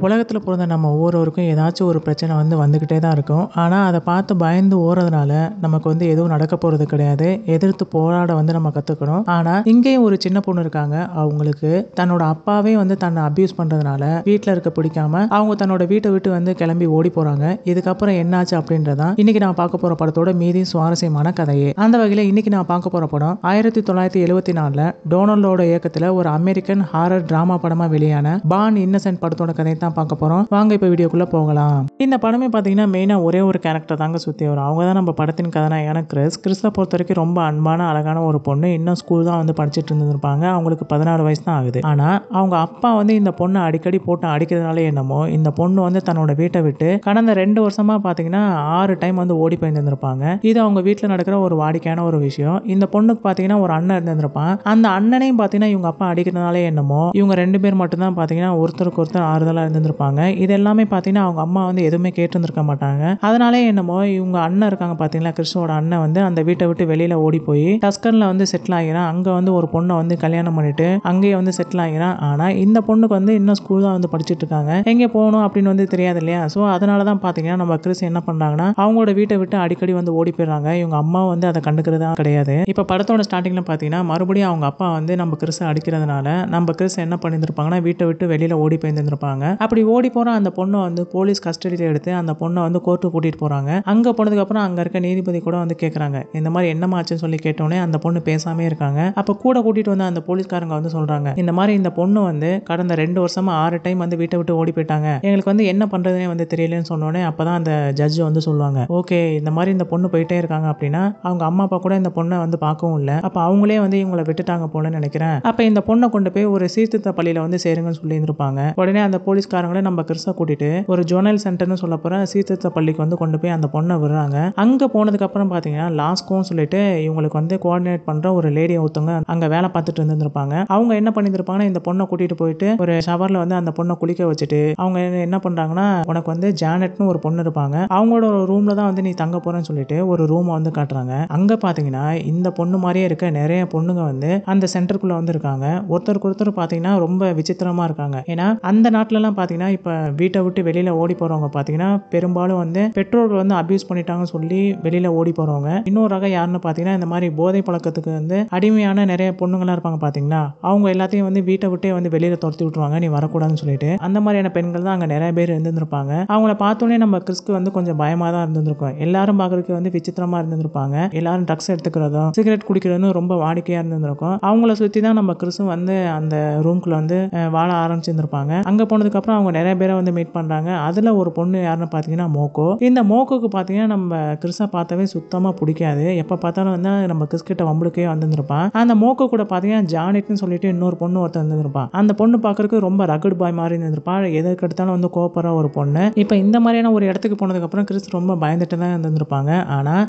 உலகத்துல பொறந்த நம்ம ஒவ்வொருவருக்கும் ஏதாச்சும் ஒரு பிரச்சனை வந்துகிட்டே தான் இருக்கும். ஆனா, அத பார்த்து பயந்து ஓடுறதுனால நமக்கு எதுவும் நடக்க போறது கிடையாது. எதிர்த்து போராட நம்ம கத்துக்கணும். ஆனா, இங்கேயும் ஒரு சின்ன பொண்ணு இருக்காங்க. அவங்களுக்கு தன்னோட அப்பாவே தன்னை அபியூஸ் பண்றதுனால வீட்ல இருக்க பிடிக்காம அவங்க தன்னோட வீட்டை விட்டு கிளம்பி ஓடி போறாங்க. இதுக்கப்புறம் என்னாச்சு அப்படின்றதான் இன்னைக்கு நான் பார்க்க போற படத்தோட மீதி சுவாரஸ்யமான கதையே. அந்த வகையில இன்னைக்கு நான் பார்க்க போற படம் 1974ல டொனால்டோட இயக்கத்துல ஒரு அமெரிக்கன் ஹாரர் டிராமா படமா வெளியான பார்ன் இன்னசென்ட் படத்தோட கதையை தான் பார்க்க போறோம். வாங்க இப்ப வீடியோக்குள்ள போகலாம். இந்த படமே பாத்தீங்கன்னா மெயினா ஒரே ஒரு கேரக்டர் தாங்க சுத்தி வரும். அவங்க தான் நம்ம படத்தின் கதாநாயகனான கிறிஸை பொறுத்த வரைக்கும் ரொம்ப அன்பான அழகான ஒரு பொண்ணு. இன்னும் ஸ்கூல் தான் படிச்சுட்டு இருந்திருப்பாங்க. அவங்களுக்கு 16 வயசு தான் ஆகுது. ஆனா அவங்க அப்பா இந்த பொண்ணை அடிக்கடி போட்டு அடிக்கிறதுனால என்னமோ இந்த பொண்ணு தன்னோட வீட்டை விட்டு கடந்த 2 வருஷமா பாத்தீங்கன்னா 6 டைம் ஓடி போயிருந்திருப்பாங்க. இது அவங்க வீட்டுல நடக்கிற ஒரு வாடிக்கையான ஒரு விஷயம். இந்த பொண்ணுக்கு பாத்தீங்கன்னா ஒரு அண்ணன் இருந்திருப்பான். அந்த அண்ணனையும் பாத்தீங்கன்னா இவங்க அப்பா அடிக்கிறதுனால என்னமோ இவங்க 2 பேர் மட்டும் தான் பாத்தீங்கன்னா ஒருத்தருக்கு ஒருத்தர் ஆறுதலா இருந்திருப்பாங்க. இது எல்லாமே பாத்தீங்கன்னா அவங்க அம்மா எதுவுமே கேட்டு இருந்திருக்க மாட்டாங்க. அதனாலே என்னமோ இவங்க அண்ணன் இருக்காங்க பாத்தீங்களா, கிறிஸோட அண்ணன் அந்த வீட்டை விட்டு வெளியில ஓடி போய் டஸ்கன்ல செட்டில் ஆகிறான். அங்க ஒரு பொண்ணை கல்யாணம் பண்ணிட்டு அங்கேயே செட்டில் ஆகிறான். ஆனா இந்த பொண்ணுக்கு இன்னும் ஸ்கூல் தான் படிச்சுட்டு இருக்காங்க. எங்க போகணும் அப்படின்னு தெரியாது இல்லையா. சோ அதனாலதான் பாத்தீங்கன்னா நம்ம கிறிஸ் என்ன பண்றாங்கன்னா அவங்களோட வீட்டை விட்டு அடிக்கடி ஓடி போயிடுறாங்க. இவங்க அம்மா அதை கண்டுக்கிறதா கிடையாது. இப்ப படத்தோட ஸ்டார்டிங்ல பாத்தீங்கன்னா மறுபடியும் அவங்க அப்பா நம்ம கிறிஸ் அடிக்கிறதுனால நம்ம கிறிஸ் என்ன பண்ணிருப்பாங்கன்னா வீட்டை விட்டு வெளியில ஓடி போயிருந்திருப்பாங்க. அப்படி ஓடி போற அந்த பொண்ணை போலீஸ் கஸ்டடியில எடுத்து அந்த பொண்ணை கோர்ட்டு கூட்டிட்டு போறாங்க. அங்க போனதுக்கு அப்புறம் அங்க இருக்க நீதிபதி கூட கேக்குறாங்க, இந்த மாதிரி என்னமாச்சுன்னு சொல்லி கேட்டோன்னே அந்த பொண்ணு பேசாமே இருக்காங்க. அப்ப கூட கூட்டிட்டு வந்த அந்த போலீஸ்காரங்க சொல்றாங்க, இந்த மாதிரி இந்த பொண்ணு கடந்த 2 வருஷமா 6 டைம் வீட்டை விட்டு ஓடி போயிட்டாங்க. எங்களுக்கு என்ன பண்றதுனே தெரியலன்னு சொன்னோடனே அப்பதான் அந்த ஜட்ஜ் சொல்லுவாங்க, ஓகே இந்த மாதிரி இந்த பொண்ணு போயிட்டே இருக்காங்க அப்படின்னா அவங்க அம்மா அப்பா கூட இந்த பொண்ணை பார்க்கவும் இல்ல. அப்ப அவங்களே இவங்களை விட்டுட்டாங்க போலன்னு நினைக்கிறேன். அப்ப இந்த பொண்ணை கொண்டு போய் ஒரு சீர்திருத்த பள்ளியில சேருங்கன்னு சொல்லி இருந்திருப்பாங்க. உடனே அந்த போலீஸ்காரங்களே நம்ம கிறிஸை கூட்டிட்டு ஒரு ஜோனல் சென்டர்னு சொல்ல போற சீர்திருத்த பள்ளிக்கு கொண்டு போய் அந்த பொண்ணை விடுறாங்க. அங்க போனதுக்கு அப்புறம் பாத்தீங்கன்னா லாஸ்கோன்னு சொல்லிட்டு இவங்களுக்கு கோஆர்டினேட் பண்ற ஒரு லேடி ஒருத்தவங்க அங்க வேலை பார்த்துட்டு இருந்திருப்பாங்க. அவங்க என்ன பண்ணிருப்பாங்கன்னா இந்த பொண்ணை கூட்டிட்டு போயிட்டு ஒரு ஷவர்ல அந்த பொண்ணை குளிக்க வச்சுட்டு அவங்க என்ன பண்றாங்கன்னா, உனக்கு ஜானட்னு ஒரு பொண்ணு இருப்பாங்க, அவங்களோட ஒரு ரூம்ல தான் நீ தங்க போறேன்னு சொல்லிட்டு ஒரு ரூம் காட்டுறாங்க. அங்க பாத்தீங்கன்னா இந்த பொண்ணு மாதிரியே இருக்க நிறைய பொண்ணுங்க அந்த சென்டருக்குள்ள இருக்காங்க. ஒருத்தருக்கு ஒருத்தர் பாத்தீங்கன்னா ரொம்ப விசித்திரமா இருக்காங்க. ஏன்னா அந்த நாட்டுல எல்லாம் பாத்தீங்கன்னா இப்ப வீட்டை விட்டு வெளியில ஓடி போறவங்க பாத்தீங்கன்னா பெரும்பாலும் பெற்றோர்கள் அபியூஸ் பண்ணிட்டாங்கன்னு சொல்லி வெளியில ஓடி போறவங்க. இன்னொரு ரகம் யாருன்னு பாத்தீங்கன்னா இந்த மாதிரி போதை பழக்கத்துக்கு அடிமையான நிறைய பொண்ணுங்களா இருப்பாங்க பாத்தீங்களா, அவங்க எல்லாத்தையும் வீட்டை விட்டே வெளியில துரத்தி விட்டுருவாங்க, நீ வரக்கூடாதுன்னு சொல்லிட்டு. அந்த மாதிரியான பெண்கள் தான் அங்க நிறைய பேர் இருந்திருப்பாங்க. அவங்கள பார்த்தோன்னே நம்ம கிறிஸ்க்கு கொஞ்சம் பயமா தான் இருந்திருக்கும். எல்லாரும் பாக்குறதுக்கு விசித்திரமா இருந்திருப்பாங்க. எல்லாரும் ட்ரக்ஸ் எடுத்துக்கிறதும் சிகரெட் குடிக்கிறதும் ரொம்ப வாடிக்கையா இருந்திருக்கும். அவங்கள சுத்தி தான் நம்ம கிறிஸும் அந்த ரூம்குள்ள வாழ ஆரம்பிச்சிருந்திருப்பாங்க. அங்க போனதுக்கு அப்புறம் அவங்க நிறைய பேரை மீட் பண்றாங்க. அதுல ஒரு பொண்ணு யாருன்னு பாத்தீங்கன்னா மோக்கோ. இந்த மோக்கோக்கு பாத்தீங்கன்னா நம்ம கிறிஸை பார்த்தவே சுத்தமா பிடிக்காது. எப்ப பார்த்தாலும் நம்ம கிறிஸ் கிட்ட வம்பளுக்கே வந்திருப்பான். அந்த மோக்கோ கூட பாத்தீங்கன்னா ஜானட்னு சொல்லிட்டு இன்னொரு பொண்ணு ஒருத்தர் இருந்திருப்பான். அந்த பொண்ணு பாக்குறதுக்கு ரொம்ப ரகட் பாய் மாதிரி இருந்திருப்பா. எதற்கு எடுத்தாலும் கோப்பரா ஒரு பொண்ணு. இப்ப இந்த மாதிரியான ஒரு இடத்துக்கு போனதுக்கு அப்புறம் கிறிஸ் ரொம்ப பயந்துட்டு தான் இருந்திருப்பாங்க.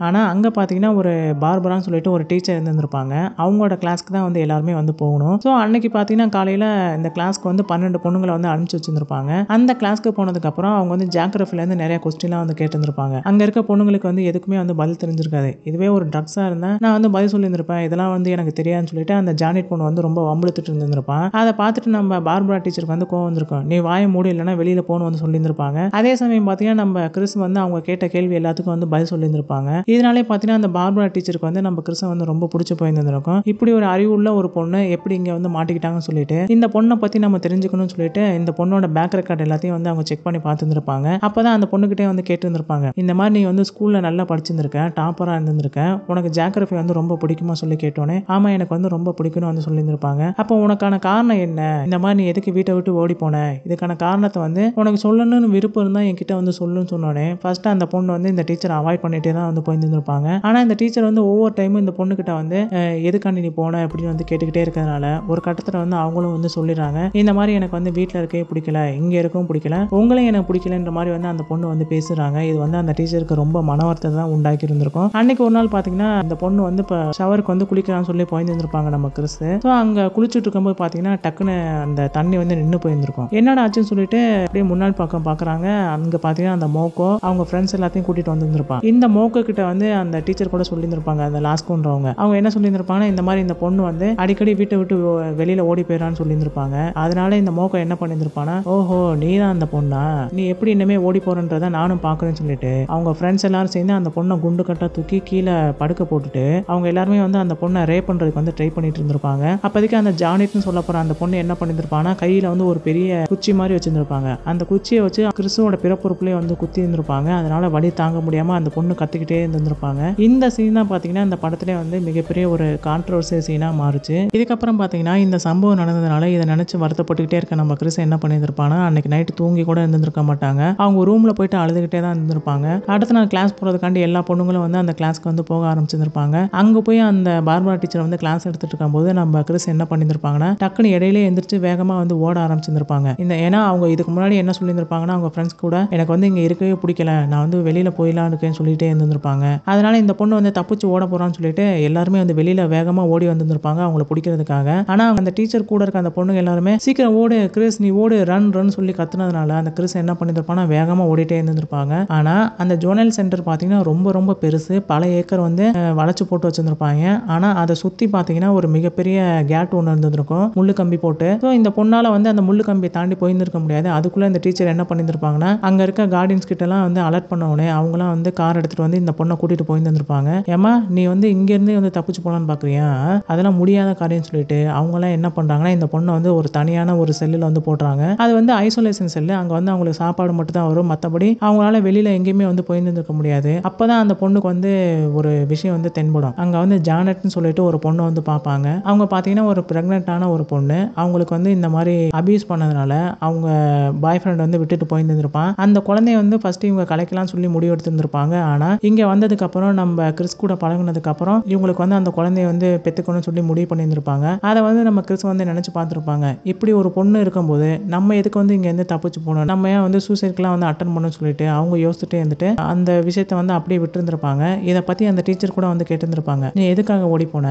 ஆனா அங்க பாத்தீங்கன்னா ஒரு பார்பரான்னு சொல்லிட்டு ஒரு டீச்சர் இருந்திருப்பாங்க. அவங்களோட கிளாஸ்க்கு தான் எல்லாருமே போகணும். சோ அன்னைக்கு பாத்தீங்கன்னா காலையில இந்த கிளாஸ்க்கு 12 பொண்ணுங்களை அனுப்பிச்சு வச்சிருந்திருப்பாங்க. அந்த கிளாஸ்க்கு போனதுக்கு அப்புறம் அவங்க ஜியோகிராஃபில இருந்து நிறைய கொஸ்டின்லாம் கேட்டிருந்திருப்பாங்க. அங்க இருக்க பொண்ணுங்களுக்கு எதுக்குமே பதில் தெரிஞ்சிருக்காது. இதுவே ஒரு ட்ரக்ஸா இருந்தா நான் பதில் சொல்லியிருந்திருப்பேன், இதெல்லாம் எனக்கு தெரியாதுன்னு சொல்லிட்டு அந்த ஜானட் பொண்ணு ரொம்ப வம்பிழுத்துட்டு இருந்திருப்பான். அதை பார்த்துட்டு நம்ம பார்பரா டீச்சருக்கு கோவம் வந்திருக்கும், நீ வாயை மூடி இல்லைன்னா வெளியில போகணும்னு சொல்லியிருந்திருப்பாங்க. அதே சமயம் பாத்தீங்கன்னா நம்ம கிறிஸ் அவங்க கேட்ட கேள்வி எல்லாத்துக்கும் பதில் சொல்லியிருந்திருப்பாங்க. இதனாலே பாத்தீங்கன்னா அந்த பார்பரா டீச்சருக்கு நம்ம கிறிஸை ரொம்ப பிடிச்சு போயிருந்திருக்கும். இப்படி ஒரு அறிவுள்ள ஒரு பொண்ணு எப்படி இங்க மாட்டிக்கிட்டாங்கன்னு சொல்லிட்டு இந்த பொண்ணை பத்தி நம்ம தெரிஞ்சுக்கணும்னு சொல்லிட்டு இந்த பொண்ணோட பேக் ரெக்கார்ட் எல்லாத்தையும் அவங்க செக் பண்ணி பார்த்துருப்பாங்க. அப்பதான் அந்த பொண்ணுகிட்டே கேட்டு இருந்திருப்பாங்க, இந்த மாதிரி நீ ஸ்கூல்ல நல்லா படிச்சிருந்திருக்க, டாப்பரா இருந்திருக்க, உனக்கு ஜியோகிராஃபி ரொம்ப பிடிக்குமா சொல்லி கேட்டோன்னே ஆமா எனக்கு ரொம்ப பிடிக்கும்னு சொல்லியிருந்திருப்பாங்க. அப்போ உனக்கான காரணம் என்ன, இந்த மாதிரி நீ எதுக்கு வீட்டை விட்டு ஓடி போன, இதுக்கான காரணத்தை உனக்கு சொல்லணும்னு விருப்பம் இருந்தா என்கிட்ட சொல்லுன்னு சொன்னோன்னே ஃபர்ஸ்ட் அந்த பொண்ணு இந்த டீச்சரை அவாய்ட் பண்ணிட்டே தான் போயிருந்திருப்பாங்க. ஆனா இந்த டீச்சர் ஒவ்வொரு டைமும் இந்த பொண்ணு கிட்ட எதுக்காண்டி நீ போன அப்படின்னு கேட்டுக்கிட்டே இருக்கிறதுனால ஒரு கட்டத்துல அவங்களும் சொல்லிடுறாங்க, இந்த மாதிரி எனக்கு வீட்டுல இருக்கவே பிடிக்கல, இங்க இருக்கவும் பிடிக்கல, உங்களையும் எனக்கு பிடிக்கலன்ற மாதிரி அந்த பொண்ணு பேசுறாங்க. இது அந்த டீச்சருக்கு ரொம்ப மன வருத்தத்தை தான் உண்டாக்கி இருந்திருக்கும். அன்னைக்கு ஒரு நாள் பாத்தீங்கன்னா இந்த பொண்ணு இப்ப ஷவருக்கு குளிக்கலாம்னு சொல்லி போயிருந்திருப்பாங்க நம்ம கிறிஸ். ஸோ அங்க குளிச்சுட்டு இருக்கும்போது பாத்தீங்கன்னா டக்குன்னு அந்த தண்ணி நின்று போயிருந்திருக்கும். என்னடா ஆச்சுன்னு சொல்லிட்டு அப்படியே முன்னாடி பக்கம் பாக்குறாங்க. அங்க பாத்தீங்கன்னா அந்த மோக்கோ அவங்க ஃப்ரெண்ட்ஸ் எல்லாத்தையும் கூட்டிட்டு வந்திருப்பாங்க. இந்த மோக்கோ கிட்ட அந்த டீச்சர் கூட சொல்லியிருந்திருப்பாங்க, அந்த லாஸ்கோன்றவங்க. அவங்க என்ன சொல்லியிருந்திருப்பாங்கன்னா, இந்த மாதிரி இந்த பொண்ணு அடிக்கடி வீட்டை விட்டு வெளியில ஓடி போயிடறான்னு சொல்லியிருந்திருப்பாங்க. அதனால இந்த மோக்கோ என்ன பண்ணியிருந்திருப்பானா, ஓ ஓஹோ நீ தான் அந்த பொண்ணா, நீ எப்படி இனிமே ஓடி போறன்றத நானும் பாக்குறேன்னு சொல்லிட்டு அவங்க ஃப்ரெண்ட்ஸ் எல்லாரும் சேர்ந்து அந்த பொண்ணை குண்டு கட்டா தூக்கி கீழே படுக்க போட்டுட்டு அவங்க எல்லாருமே வந்து அந்த பொண்ணை ரேப் பண்றதுக்கு வந்து ட்ரை பண்ணிட்டு இருந்திருப்பாங்க. அப்போதைக்கு அந்த ஜானிட்னு சொல்ல போற அந்த பொண்ணு என்ன பண்ணிருப்பாங்கன்னா கையில வந்து ஒரு பெரிய குச்சி மாதிரி வச்சிருந்திருப்பாங்க. அந்த குச்சியை வச்சு கிறிஸ்துவோட பிறப்புறுப்புலயே வந்து குத்தி இருந்திருப்பாங்க. அதனால வலி தாங்க முடியாம அந்த பொண்ணு கத்திக்கிட்டே இருந்திருப்பாங்க. இந்த சீன் தான் பாத்தீங்கன்னா இந்த படத்திலே வந்து மிகப்பெரிய ஒரு கான்ட்ரோவர்சியல் சீனா மாறுச்சு. இதுக்கப்புறம் பாத்தீங்கன்னா இந்த சம்பவம் நடந்ததுனால இதை நினைச்சு வருத்தப்பட்டுக்கிட்டே இருக்க நம்ம கிறிஸ் என்ன பண்ணியிருப்பானா அன்னைக்கு நைட்டு தூங்கி கூட இருந்திருக்க மாட்டாங்க. அவங்க ரூம்ல போயிட்டு அழுதுகிட்டே தான் இருந்திருப்பாங்க. அடுத்த நாள் கிளாஸ் போறதுக்காண்டி எல்லா பொண்ணுங்களும் வந்து அந்த கிளாஸ்க்கு வந்து போக ஆரம்பிச்சிருப்பாங்க. அங்க போய் அந்த பார்பரா டீச்சர் வந்து கிளாஸ் எடுத்துட்டு இருக்கும்போது நம்ம கிறிஸ் என்ன பண்ணியிருப்பாங்கன்னா டக்குன்னு இடையிலே எந்திரிச்சு வேகமா வந்து ஓட ஆரம்பிச்சிருப்பாங்க. ஏன்னா அவங்க இதுக்கு முன்னாடி என்ன சொல்லியிருப்பாங்கன்னா அவங்க ஃப்ரெண்ட்ஸ் கூட எனக்கு வந்து இங்க இருக்கவே பிடிக்கல, நான் வந்து வெளியில போயிடலாம் இருக்கேன்னு சொல்லிட்டே இருந்திருப்பாங்க. அதனால இந்த பொண்ணு வந்து தப்பிச்சு ஓட போறான்னு சொல்லிட்டு எல்லாருமே வந்து வெளியில வேகமா ஓடி வந்திருப்பாங்க அவங்கள பிடிக்கிறதுக்காக. ஆனா அந்த டீச்சர் கூட இருக்க அந்த பொண்ணுங்க எல்லாருமே சீக்கிரம் ஓடு கிறிஸ், நீ ஓடு, ரன் ரன் சொல்லி கத்துனதுனால அந்த கிறிஸ் என்ன பண்ணிருப்பானா வேகமா ஓடிட்டே இருந்திருப்பாங்க. ஆனா அந்த ஜோனல் சென்டர் பாத்தீங்கன்னா ரொம்ப ரொம்ப பெருசு, பல ஏக்கர் வந்து வளைச்சு போட்டு வச்சிருந்திருப்பாங்க. ஆனா அதை சுத்தி பாத்தீங்கன்னா ஒரு மிகப்பெரிய கேட் ஒன்று இருந்திருக்கும் முள்ளு கம்பி போட்டு. ஸோ இந்த பொண்ணால வந்து அந்த முள்ளு கம்பியை தாண்டி போயிருந்திருக்க முடியாது. அதுக்குள்ள இந்த டீச்சர் என்ன பண்ணிருப்பாங்கன்னா அங்க இருக்க கார்டியன்ஸ் கிட்ட எல்லாம் வந்து அலர்ட் பண்ண உடனே அவங்களாம் வந்து கார் எடுத்துட்டு வந்து இந்த பொண்ணை கூட்டிட்டு போயிருந்திருப்பாங்க. ஏமா நீ வந்து இங்க இருந்து வந்து தப்பிச்சு போலான்னு பாக்குறியா, அதெல்லாம் முடியாத காரியம் சொல்லிட்டு அவங்க எல்லாம் என்ன பண்றாங்கன்னா இந்த பொண்ணை வந்து ஒரு தனியான ஒரு செல்லுல வந்து போடுறாங்க. அது வந்து ஐசோலேஷன் செல்லு. அங்க வந்து அவங்களுக்கு சாப்பாடு மட்டும் தான் வரும், மற்றபடி அவங்களால வெளியில எங்கேயுமே வந்து போயிருந்திருக்க முடியாது. அப்பதான் அந்த பொண்ணுக்கு வந்து ஒரு விஷயம் வந்து தென்படும். அங்க வந்து ஜானட்னு சொல்லிட்டு ஒரு பொண்ணை வந்து பார்ப்பாங்க. அவங்க பாத்தீங்கன்னா ஒரு பிரெக்னென்ட்டான ஒரு பொண்ணு. அவங்களுக்கு வந்து இந்த மாதிரி அபியூஸ் பண்ணதுனால அவங்க பாய் ஃப்ரெண்ட் வந்து விட்டுட்டு போயிருந்திருப்பான். அந்த குழந்தைய வந்து ஃபர்ஸ்ட் இவங்க கலைக்கலாம் சொல்லி முடிவு எடுத்திருந்திருப்பாங்க. ஆனா இங்க வந்ததுக்கு அப்புறம் நம்ம கிறிஸ் கூட பழகுனதுக்கு அப்புறம் இவங்களுக்கு வந்து அந்த குழந்தைய வந்து பெத்துக்கணும்னு சொல்லி முடிவு பண்ணியிருந்திருப்பாங்க. அதை வந்து நம்ம கிறிஸ் வந்து நினைச்சு பார்த்திருப்பாங்க. இப்படி ஒரு பொண்ணு இருக்கும்போது நம்ம எதுக்கு வந்து இங்க இருந்து தப்பிச்சு போகணும், நம்ம ஏன் வந்து சூசைட்லாம் வந்து அட்டன் பண்ணணும்னு சொல்லிட்டு அவங்க யோசிச்சுட்டே இருந்துட்டு அந்த விஷயத்த வந்து அப்படியே விட்டுருந்திருப்பாங்க. இதை பத்தி அந்த டீச்சர் கூட வந்து கேட்டிருந்திருப்பாங்க, நீ எதுக்காக ஓடி போன,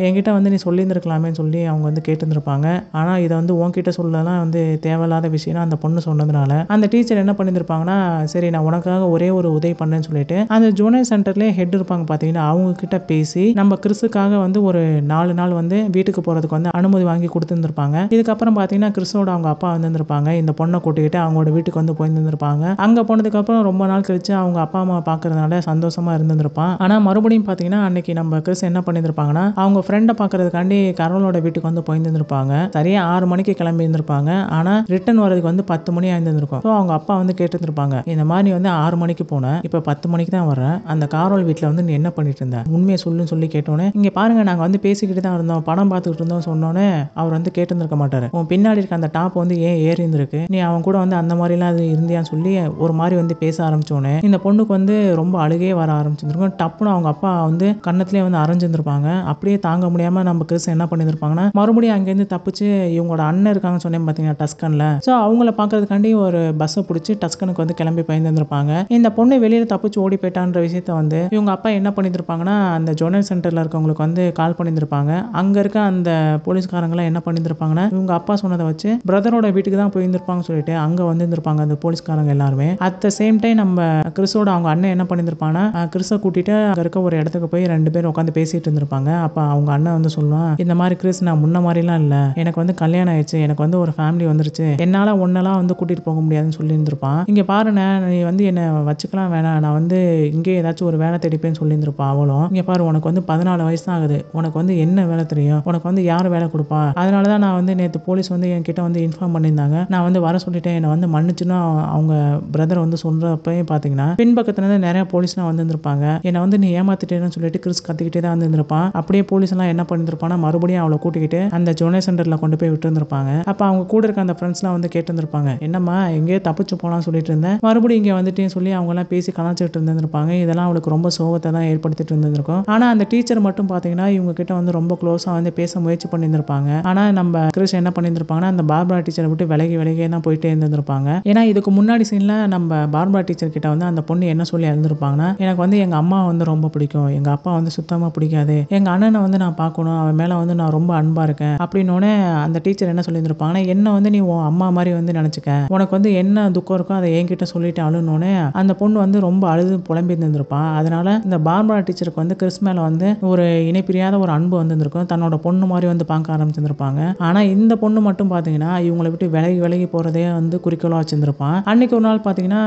என்கிட்ட வந்து நீ சொல்லியிருந்திருக்கலாமேன்னு சொல்லி அவங்க வந்து கேட்டிருந்திருப்பாங்க. ஆனா இதை வந்து உன்கிட்ட சொல்லலாம் வந்து தேவையில்லாத விஷயம் அந்த பொண்ணு சொன்னதுனால அந்த டீச்சர் என்ன பண்ணியிருந்திருப்பாங்கன்னா சரி நான் உனக்காக ஒரே ஒரு உதவி பண்ணேன்னு சொல்லிட்டு அந்த ஜூனியர் சென்டர்லேயே ஹெட் இருப்பாங்க பாத்தீங்கன்னா அவங்க கிட்ட பேசி நம்ம கிறிஸுக்காக வந்து ஒரு 4 நாள் வந்து வீட்டுக்கு போறதுக்கு வந்து அனுமதி வாங்கி கொடுத்துருந்துருப்பாங்க. இதுக்கப்புறம் பாத்தீங்கன்னா கிறிஸோட அவங்க அப்பா வந்திருந்திருப்பாங்க. இந்த பொண்ணை கூட்டிக்கிட்டு அவங்களோட வீட்டுக்கு வந்து போயிருந்திருப்பாங்க. அங்க போனதுக்கு அப்புறம் ரொம்ப நாள் கழிச்சு அவங்க அப்பா அம்மா பாக்குறதுனால சந்தோஷமா இருந்திருப்பான். ஆனா மறுபடியும் பாத்தீங்கன்னா அன்னைக்கு நம்ம கிறிஸ் என்ன பண்ணிருப்பாங்கன்னா அவங்க ஃப்ரெண்டை பாக்குறதுக்காண்டி கரோலோட வீட்டுக்கு வந்து போயிருந்திருப்பாங்க. சரியா 6 மணிக்கு கிளம்பி இருந்திருப்பாங்க. ஆனா ரிட்டர்ன் வரதுக்கு வந்து 10 மணி ஆயிருந்திருக்கும். ஸோ அவங்க அப்பா வந்து கேட்டிருந்திருப்பாங்க, இந்த மாதிரி வந்து 6 மணிக்கு போனேன், இப்ப 10 மணிக்கு தான் வரேன், அந்த காரோல் வீட்டுல வந்து நீ என்ன பண்ணிட்டு இருந்த, உண்மையை சொல்லுன்னு சொல்லி கேட்டோன்னே இங்க பாருங்க நாங்க வந்து பேசிக்கிட்டு தான் இருந்தோம், படம் பார்த்துக்கிட்டு இருந்தோம் சொன்னோன்னே அவர் வந்து கேட்டிருந்திருக்க மாட்டாரு. உன் பின்னாடி இருக்க அந்த டாப் வந்து ஏன் ஏறி இருந்திருக்கு, நீ அவன் கூட வந்து அந்த மாதிரிலாம் அது இருந்தியான்னு சொல்லி ஒரு மாதிரி வந்து பேச ஆரம்பிச்சோன்னே இந்த பொண்ணுக்கு வந்து ரொம்ப அழுகே வர ஆரம்பிச்சிருக்கும். டப்புன்னு அவங்க அப்பா வந்து கண்ணத்திலே வந்து அரைஞ்சிருந்திருப்பாங்க. அப்படியே தாங்க முடியாம நம்ம கிறிஸ் என்ன பண்ணிருப்பாங்கன்னா மறுபடியும் அங்கேருந்து தப்பிச்சு இவங்களோட அண்ணன் இருக்காங்கன்னு சொன்னேன் பாத்தீங்கன்னா டஸ்கன்ல, ஸோ அவங்கள பாக்குறதுக்காண்டி ஒரு பஸ்ஸை பிடிச்சி டஸ்கனுக்கு வந்து கிளம்பி போயிருந்திருப்பாங்க. இந்த பொண்ணு வெளியில தப்பிச்சு ஓடி போயிட்டான்ற விஷயத்த வந்து இவங்க அப்பா என்ன பண்ணிருப்பாங்கன்னா அந்த ஜோனல் சென்டர்ல இருக்கவங்களுக்கு வந்து கால் பண்ணியிருந்திருப்பாங்க. அங்க இருக்க அந்த போலீஸ்காரங்களாம் என்ன பண்ணியிருந்திருப்பாங்கன்னா இவங்க அப்பா சொன்னதை வச்சு பிரதரோட வீட்டுக்கு தான் போயிருந்திருப்பாங்கன்னு சொல்லிட்டு அங்க வந்திருந்திருப்பாங்க அந்த போலீஸ்காரங்க எல்லாருமே. அட் த சேம் டைம் நம்ம கிறிஸோட அவங்க அண்ணன் என்ன பண்ணியிருப்பாங்கன்னா கிறிஸை கூட்டிட்டு அங்க இருக்க ஒரு இடத்துக்கு போய் 2 பேரும் உட்காந்து பேசிட்டு இருந்திருப்பாங்க. அப்ப அவங்க அண்ணன் வந்து சொல்லுவான், இந்த மாதிரி கிறிஸ் நான் முன்ன மாதிரிலாம் இல்ல, எனக்கு வந்து கல்யாணம் ஆயிடுச்சு, எனக்கு வந்து ஒரு ஃபேமிலி வந்துருச்சு, என்னால ஒன்னெல்லாம் வந்து கூட்டிட்டு போக முடியாதுன்னு சொல்லி இருந்திருப்பான். இங்க பாருண்ணே நீ வந்து என்ன வச்சுக்கலாம் வேணாம், நான் வந்து இங்கே ஏதாச்சும் ஒரு வேலை தேடிப்பேன்னு சொல்லி இருந்திருப்பா அவளும். இங்க பாரு உனக்கு வந்து 14 வயசு தான் ஆகுது, உனக்கு வந்து என்ன வேலை தெரியும், உனக்கு வந்து யார் வேலை கொடுப்பா, அதனாலதான் நான் வந்து நேற்று போலீஸ் வந்து என்கிட்ட வந்து இன்ஃபார்ம் பண்ணியிருந்தாங்க, நான் வந்து வர சொல்லிட்டேன், என்னை வந்து மன்னிச்சுன்னா அவங்க பிரதர் வந்து சொல்றப்பயே பாத்தீங்கன்னா பின்பக்கத்துல இருந்து நிறைய போலீஸ்லாம் வந்து இருந்திருப்பாங்க. என்னை வந்து நீ ஏமாத்திட்டேன்னு சொல்லிட்டு கிறிஸ் கத்திக்கிட்டே தான் வந்து இருந்திருப்பான். அப்படியே போலீஸ் எல்லாம் என்ன பண்ணிருப்பானா மறுபடியும் அவளை கூட்டிக்கிட்டு அந்த ஜோனே சென்டர்ல கொண்டு போய் விட்டு இருந்திருப்பாங்க. அப்ப அவங்க கூட இருக்க அந்த ஃப்ரெண்ட்ஸ்லாம் வந்து கேட்டு இருந்திருப்பாங்க, என்னம்மா எங்கேயோ தப்பிச்சு போலாம் சொல்லிட்டு இருந்தேன், மறுபடியும் இங்க வந்துட்டேன்னு சொல்லி அவங்க எல்லாம் பேசி கலாச்சிட்டு இருந்திருப்பாங்க. இதெல்லாம் அவளுக்கு ரொம்ப சோகத்தை தான் ஏற்படுத்திட்டு இருந்திருக்கும். ஆனா அந்த டீச்சர் மட்டும் பாத்தீங்கன்னா இவங்க கிட்ட வந்து ரொம்ப க்ளோஸா வந்து பேச முயற்சி பண்ணியிருந்திருப்பாங்க. ஆனா நம்ம கிறிஸ் என்ன பண்ணியிருந்திருப்பாங்கன்னா அந்த பார்பரா டீச்சரை விட்டு விலகி தான் போயிட்டே இருந்திருப்பாங்க. ஏன்னா இதுக்கு முன்னாடி சீன்ல நம்ம பார்பரா டீச்சர் கிட்ட வந்து அந்த பொண்ணு என்ன சொல்லி இருந்திருப்பாங்கன்னா எனக்கு வந்து எங்க அம்மா வந்து ரொம்ப பிடிக்கும், எங்க அப்பா வந்து சுத்தமா பிடிக்காது, எங்க அண்ணனை வந்து நான் பார்க்கணும், அவன் மேல வந்து நான் ரொம்ப அன்பா இருக்கேன் அப்படின்னோடனே அந்த டீச்சர் என்ன சொல்லியிருந்திருப்பாங்கன்னா என்ன வந்து நீ உன் அம்மா மாதிரி வந்து நினைச்சுக்க, உனக்கு வந்து என்ன துக்கம் இருக்கோ அதை என்கிட்ட சொல்லிட்டு அழுனோடனே அந்த பொண்ணு வந்து ரொம்ப அழுது புலம்பி இருந்திருப்பான். அதனால இந்த பார்பரா டீச்சருக்கு வந்து கிறிஸ் மேல வந்து ஒரு இணைப்பிரியாத ஒரு அன்பு வந்து இருந்திருக்கும், தன்னோட பொண்ணு மாதிரி வந்து பார்க்க ஆரம்பிச்சிருந்திருப்பாங்க. ஆனா இந்த பொண்ணு மட்டும் பாத்தீங்கன்னா இவங்களை விட்டு விலகி விலகி போறதே வந்து குறிக்கோளா வச்சிருந்திருப்பான். அன்னைக்கு ஒரு நாள் பாத்தீங்கன்னா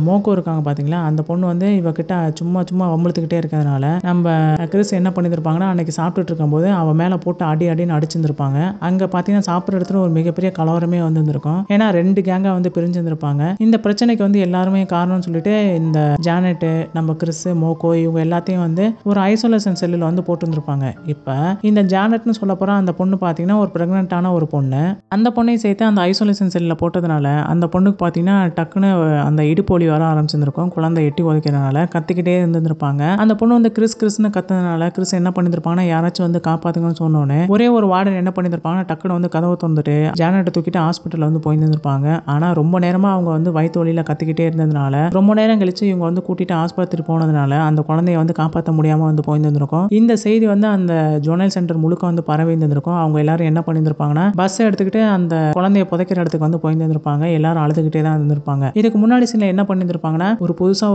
மோக்கோ இருக்காங்க பாத்தீங்களா, அந்த பொண்ணு வந்து இவகிட்ட சும்மா சும்மா வம்பிழுத்துக்கிட்டே இருக்கிறதுனால நம்ம கிறிஸ் என்ன பண்ணியிருப்பாங்கன்னா, அன்னைக்கு சாப்பிட்டுட்டு இருக்கும்போது அவன் மேல போட்டு அடின்னு அடிச்சிருந்திருப்பாங்க. அங்க பாத்தீங்கன்னா சாப்பிட்ற இடத்துல ஒரு மிகப்பெரிய கலவரமே வந்திருக்கும். ஏன்னா 2 கேங்கா வந்து பிரிஞ்சிருந்திருப்பாங்க. இந்த பிரச்சனைக்கு வந்து எல்லாருமே காரணம்னு சொல்லிட்டு இந்த ஜானெட், நம்ம கிறிஸ், மோக்கோ இவங்க எல்லாத்தையும் வந்து ஒரு ஐசோலேஷன் செல்லுல வந்து போட்டுருந்திருப்பாங்க. இப்ப இந்த ஜானெட்னு சொல்ல போற அந்த பொண்ணு பாத்தீங்கன்னா ஒரு பிரெக்னன்ட்டான ஒரு பொண்ணு. அந்த பொண்ணையும் சேர்த்து அந்த ஐசோலேஷன் செல்லுல போட்டதுனால அந்த பொண்ணுக்கு பாத்தீங்கன்னா டக்குன்னு அந்த இடுப்பு வலி வர ஆரம்பிச்சிருந்திருக்கும். குழந்தை எட்டி உதைக்கிறதுனால கத்திக்கிட்டே இருந்திருப்பாங்க. அந்த பொண்ணு வந்து கிறிஸ்னு கத்துனதுனால கிறிஸ் என்ன பண்ணிருப்பாங்கன்னா, யாராச்சும் வந்து காப்பாத்துங்கன்னு சொன்னோனே ஒரே ஒரு வார்டன் என்ன பண்ணிருப்பாங்கன்னா, டக்குன்னு வந்து கதவை திறந்துட்டு ஜானெட்டை தூக்கிட்டு ஹாஸ்பிட்டல் வந்து போயிருந்திருப்பாங்க. ஆனா ரொம்ப நேரமா அவங்க வந்து வயிற்று வலியில கத்திக்கிட்டே இருந்ததுனால ரொம்ப நேரம் கழிச்சு இவங்க வந்து கூட்டிட்டு ஆஸ்பத்திரி போனதுனால அந்த குழந்தைய வந்து காப்பாற்ற முடியாம வந்து போயிருந்திருக்கும். இந்த செய்தி வந்து அந்த ஜோனல் சென்டர் முழுக்க வந்து பரவி இருந்திருக்கும். அவங்க எல்லாரும் என்ன பண்ணிருப்பாங்கன்னா, பஸ் எடுத்துக்கிட்டு அந்த குழந்தைய புதைக்கிற இடத்துக்கு வந்து போயிருந்திருப்பாங்க. எல்லாரும் அழுதுகிட்டே தான் இருந்திருப்பாங்க. இதுக்கு முன்னாடி சில என்ன பண்ணிருப்பாங்கன்னா, ஒரு புதுசா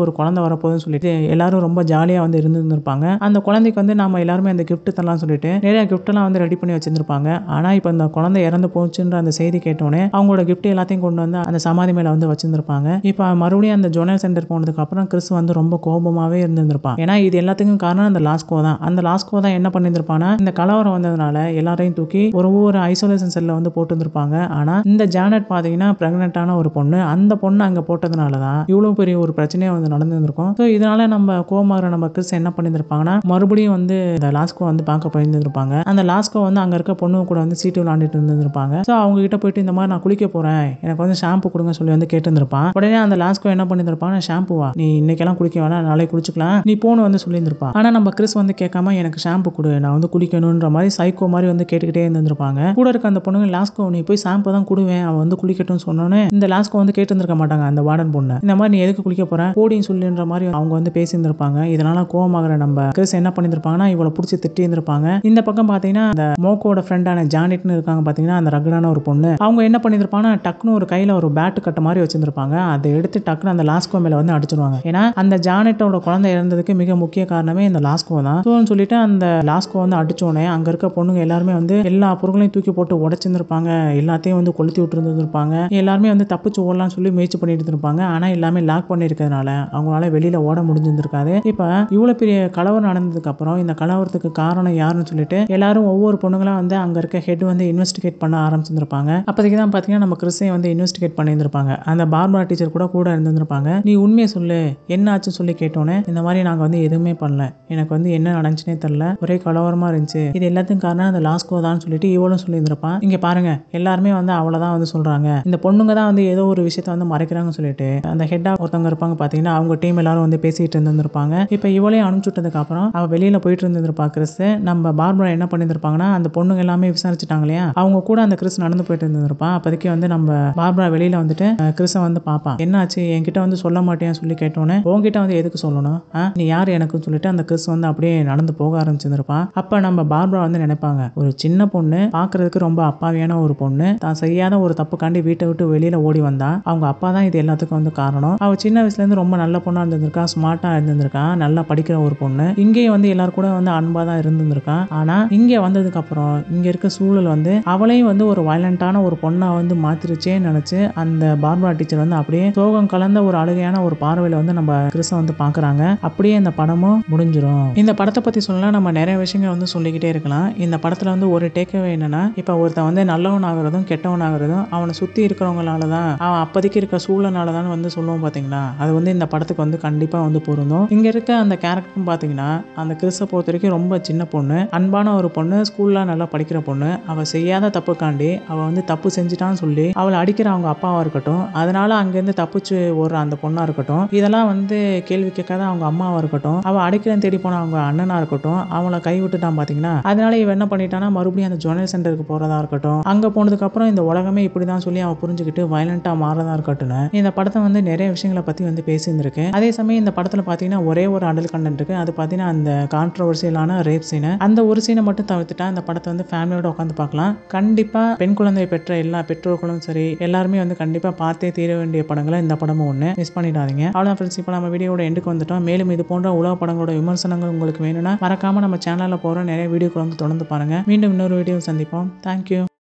ஒரு குழந்தை வரப்போகுதுன்னு சொல்லிட்டு எல்லாரும் ரொம்ப ஜாலியா வந்து இருந்திருப்பாங்க. அந்த குழந்தைக்கு வந்து நாம எல்லாருமே அந்த கிஃப்ட் தரலாம் சொல்லிட்டு நிறைய கிஃப்ட் எல்லாம் வந்து ரெடி பண்ணி வச்சிருந்திருப்பாங்க. ஆனா இப்ப இந்த குழந்தை இறந்து போச்சுன்ற அந்த செய்தி கேட்டோனே அவங்களோட கிஃப்ட் எல்லாத்தையும் கொண்டு வந்து அந்த சமாதி மேல வந்து வச்சிருந்திருப்பாங்க. இப்ப மறுபடியும் அந்த ஜோனல் சென்டர் போனதுக்கு அப்புறம் கிறிஸ் வந்து ரொம்ப கோபமாவே இருந்திருப்பான். ஏன்னா இது எல்லாத்துக்கும் காரணம் அந்த லாஸ்கோ தான். அந்த லாஸ்கோ தான் என்ன பண்ணிருப்பானா, இந்த கலவரம் வந்ததுனால எல்லாரையும் தூக்கி ஒரு ஐசோலேஷன் செல்ல வந்து போட்டுருந்திருப்பாங்க. ஆனா இந்த ஜானட் பாத்தீங்கன்னா பிரெக்னன்ட்டான ஒரு பொண்ணு. அந்த பொண்ணு அங்க போட்டதுனால தான் இவ்வளவு பெரிய ஒரு பிரச்சனையே வந்து நடந்திருக்கும். சோ இதனால நம்ம கோமார நம்ம கிறிஸ் என்ன பண்ணிருப்பாங்கன்னா, மறுபடியும் வந்து இந்த லாஸ்கோ வந்து பார்க்க போயிருந்திருப்பாங்க. அந்த லாஸ்கோ வந்து அங்க இருக்க பொண்ணு கூட வந்து சீட்டு விளையாண்டுட்டு இருந்திருப்பாங்க. சோ அவங்க கிட்ட போயிட்டு இந்த மாதிரி நான் குளிக்க போறேன், எனக்கு வந்து ஷாம்பு கொடுங்க சொல்லி வந்து கேட்டிருந்திருப்பான். உடனே அந்த லாஸ்கோ என்ன பண்ணிருப்பான், ஷாம்புவா, நீ இன்னைக்கெல்லாம் குளிக்க வேணாம், நாளைக்கு குளிச்சுக்கலாம், நீ போன்னு வந்து சொல்லியிருந்திருப்பான். ஆனா நம்ம கிறிஸ் வந்து கேட்காம எனக்கு ஷாம்பு கொடு, நான் வந்து குளிக்கணும்ன்ற மாதிரி சைக்கோ மாதிரி வந்து கேட்டுக்கிட்டே இருந்திருப்பாங்க. கூட இருக்க அந்த பொண்ணுங்க லாஸ்கோ நீ போய் ஷாம்பு தான் கொடுவேன், அவன் வந்து குளிக்கட்டும்னு சொன்னோன்னே இந்த லாஸ்கோ வந்து கேட்டு இருந்திருக்க மாட்டாங்க. அந்த வார்டன் பொண்ணு இந்த மாதிரி நீ எதுக்கு குளிக்க போற போடின்னு சொல்லின்ற மாதிரி அவங்க வந்து பேசியிருந்திருப்பாங்க. இதனால கோவமாகற நம்ம கிறிஸ் என்ன பண்ணிருப்பாங்கன்னா, இவளை பிடிச்சி திட்டி இருந்திருப்பாங்க. இந்த பக்கம் பாத்தீங்கன்னா அந்த மோக்கோட ஃப்ரெண்டான ஜானெட்னு இருக்காங்க பாத்தீங்கன்னா, அந்த ரகடான ஒரு பொண்ணு, அவங்க என்ன பண்ணிருப்பாங்கன்னா டக்குன்னு ஒரு கையில ஒரு பேட் கட்ட மாதிரி வச்சிருந்திருப்பாங்க. அதை எடுத்து டக்குன்னு அந்த லாஸ்கோ மேல வந்து அடிச்சிருவாங்க. ஏன்னா அந்த ஜானெட்டோட குழந்தை இறந்ததுக்கு மிக முக்கிய காரணமே இந்த லாஸ்கோ தான். சொல்லிட்டு அந்த லாஸ்கோ வந்து அடிச்சோடனே அங்க இருக்க பொண்ணுங்க எல்லாருமே வந்து எல்லா பொருட்களையும் தூக்கி போட்டு உடைச்சிருந்திருப்பாங்க. எல்லாத்தையும் வந்து கொளுத்தி விட்டு இருந்திருப்பாங்க. எல்லாருமே வந்து தப்பிச்சு ஓடலாம்னு சொல்லி முயற்சி பண்ணிட்டு இருப்பாங்க. ஆனா எல்லாமே லாக் பண்ணி இருக்கிறதுனால அவங்களால வெளியில ஓட முடிஞ்சிருக்காது. இப்ப இவ்வளவு பெரிய கலவரம் நடந்ததுக்கு அப்புறம் இந்த கலவரத்துக்கு காரணம் யாருன்னு சொல்லிட்டு எல்லாரும் ஒவ்வொரு பொண்ணுங்களா வந்து அங்க இருக்க ஹெட் வந்து இன்வெஸ்டிகேட் பண்ண ஆரம்பிச்சிருப்பாங்க. அப்போதைக்கு தான் பாத்தீங்கன்னா நம்ம கிறிஸை வந்து இன்வெஸ்டிகேட் பண்ணியிருந்திருப்பாங்க. அந்த பார்பரா டீச்சர் கூட இருந்திருப்பாங்க. நீ உண்மையை சொல்லு, என்ன ஆச்சுன்னு சொல்லி கேட்டோன்னே இந்த மாதிரி நாங்க வந்து எதுவுமே பண்ணல, எனக்கு வந்து என்ன நடந்துச்சுனே தெரியல, ஒரே கலவரமா இருந்துச்சு, இது எல்லாத்துக்கும் காரணம் அந்த லாஸ்கோ தான் சொல்லிட்டு இவளும் சொல்லியிருந்திருப்பான். இங்க பாருங்க எல்லாருமே வந்து அவ்வளவுதான் வந்து சொல்றாங்க, இந்த பொண்ணுங்க தான் வந்து ஏதோ ஒரு விஷயத்த வந்து மறைக்கிறாங்கன்னு சொல்லிட்டு அந்த ஹெட்டா ஒருத்தவங்க இருப்பாங்க பாத்தீங்கன்னா, அவங்க டீம் எல்லாரும் வந்து பேசிட்டு இருந்திருப்பாங்க. இப்ப இவளையும் அனுப்பிச்சுட்டதுக்கு அப்புறம் அவ வெளியில போயிட்டு இருந்திருப்பா கிறிஸ். நம்ம பார்பரா என்ன பண்ணிருப்பாங்கன்னா, அந்த பொண்ணுங்க எல்லாமே விசாரிச்சுட்டாங்க இல்லையா, அவங்க கூட அந்த கிறிஸ் நடந்து போயிட்டு இருந்திருப்பான். அப்போதைக்கு வந்து நம்ம பார்பரா வெளியில வந்துட்டு கிறிஸை வந்து பாப்பான். என்னாச்சு என்கிட்ட வந்து சொல்ல மாட்டேன்னு சொல்லி கேட்டோன்னே, உன்கிட்ட வந்து எதுக்கு சொல்லணும், நீ யார் எனக்குன்னு சொல்லிட்டு அந்த கிறிஸ் வந்து அப்படியே நடந்து போக ஆரம்பிச்சிருப்பான். அப்ப நம்ம பார்பரா வந்து நினைப்பாங்க, ஒரு சின்ன பொண்ணு பாக்குறதுக்கு ரொம்ப அப்பாவியான ஒரு பொண்ணு தான் செய்யாத ஒரு தப்புக்காண்டி வீட்டை விட்டு வெளியில ஓடி வந்தா, அவங்க அப்பா தான் இது எல்லாத்துக்கும் வந்து காரணம். அவ சின்ன வயசுல இருந்து ரொம்ப நல்ல பொண்ணா இருந்திருக்கா, ஸ்மார்ட்டா இருந்திருக்கா, நல்லா படிக்கிற ஒரு பொண்ணு. இங்கேயும் வந்து எல்லாரும் கூட வந்து அன்பா தான் இருந்திருக்கா. ஆனா இங்க வந்ததுக்கு அப்புறம் இங்க இருக்க சூழல் வந்து அவளையும் வந்து ஒரு வயலண்டான ஒரு பொண்ணா வந்து மாத்திருச்சேன்னு நினைச்சு அந்த பார்பரா டீச்சர் வந்து அப்படியே சோகம் கலந்த ஒரு அழுகையான ஒரு பார்வையில வந்து நம்ம கிறிஸ வந்து பாக்குறாங்க. அப்படியே இந்த படமும் முடிஞ்சிரும். இந்த படத்தை பத்தி சொல்லலாம் நம்ம நிறைய விஷயங்கள் வந்து சொல்லிக்கிட்டே இருக்கலாம். இந்த படத்துல வந்து ஒரு டேக்அவே என்னன்னா, இப்ப ஒருத்தன் வந்து நல்லவன் ஆகுறதும் கெட்டவன் ஆகுறதும் அவனை சுத்தி இருக்கிறவங்களால தான், அவன் அப்போதைக்கு இருக்க சூழல்னால தான் வந்து சொல்லுவோம் பாத்தீங்களா, அது வந்து இந்த படத்துக்கு வந்து கண்டிப்பா வந்து பொருந்தும். இங்க இருக்க அந்த கேரக்டர் பாத்தீங்கன்னா, அந்த கிறிஸை பொறுத்த வரைக்கும் ரொம்ப சின்ன பொண்ணு, அன்பான ஒரு பொண்ணு, ஸ்கூல்ல நல்லா படிக்கிற பொண்ணு. அவ செய்யாத தப்புக்காண்டி அவ வந்து தப்பு செஞ்சுட்டான்னு சொல்லி அவளை அடிக்கிற அவங்க அப்பாவா இருக்கட்டும், அதனால அங்கிருந்து தப்பிச்சு ஓடுற அந்த பொண்ணா இருக்கட்டும், இதெல்லாம் வந்து கேள்வி கேட்காத அவங்க அம்மாவா இருக்கட்டும், அவ அடிக்கிறேன் தேடி போன அவங்க அண்ணனா இருக்கட்டும், அவளை கைவிட்டுட்டான் பாத்தீங்கன்னா, அதனால இவ என்ன பண்ணிட்டானா மறுபடியும் அந்த ஜோனல் சென்டருக்கு போறதா இருக்கட்டும், அங்க போனதுக்கு அப்புறம் இந்த உலகமே இப்படிதான் சொல்லி அவ புரிஞ்சுக்கிட்டு வயலண்டா மாறதா இருக்கட்டும், இந்த படத்தை வந்து நிறைய விஷயங்களை பத்தி வந்து பேசியிருந்திருக்கு. அதே சமயம் இந்த படத்துல பாத்தீங்கன்னா ஒரே ஒரு அடல் கண்டென்ட் இருக்கு. அது பாத்தீங்கன்னா அந்த கான்ட்ரோவர்சியலான ரேப் சீன். அந்த ஒரு சீனை மட்டும் தவிர்த்துட்டா இந்த படத்தை வந்து ஃபேமிலியோட உட்காந்து பார்க்கலாம். கண்டிப்பா பெண் குழந்தை பெற்ற எல்லா பெற்றோர்களும் சரி எல்லாருமே வந்து கண்டிப்பா பார்த்தே தீர வேண்டிய படங்களை இந்த படமும் ஒண்ணு, மிஸ் பண்ணிடாதீங்க. அவ்வளவுதான் ஃப்ரெண்ட்ஸ், இப்போ நம்ம வீடியோட எண்டுக்கு வந்துட்டோம். மேலும் இது போன்ற உலக படங்களோட விமர்சனங்கள் உங்களுக்கு வேணும்னா மறக்காம நம்ம சேனல்ல போற நிறைய வீடியோக்கள் வந்து தொடர்ந்து பாருங்க. மீண்டும் இன்னொரு வீடியோ சந்திப்போம். தேங்க்யூ.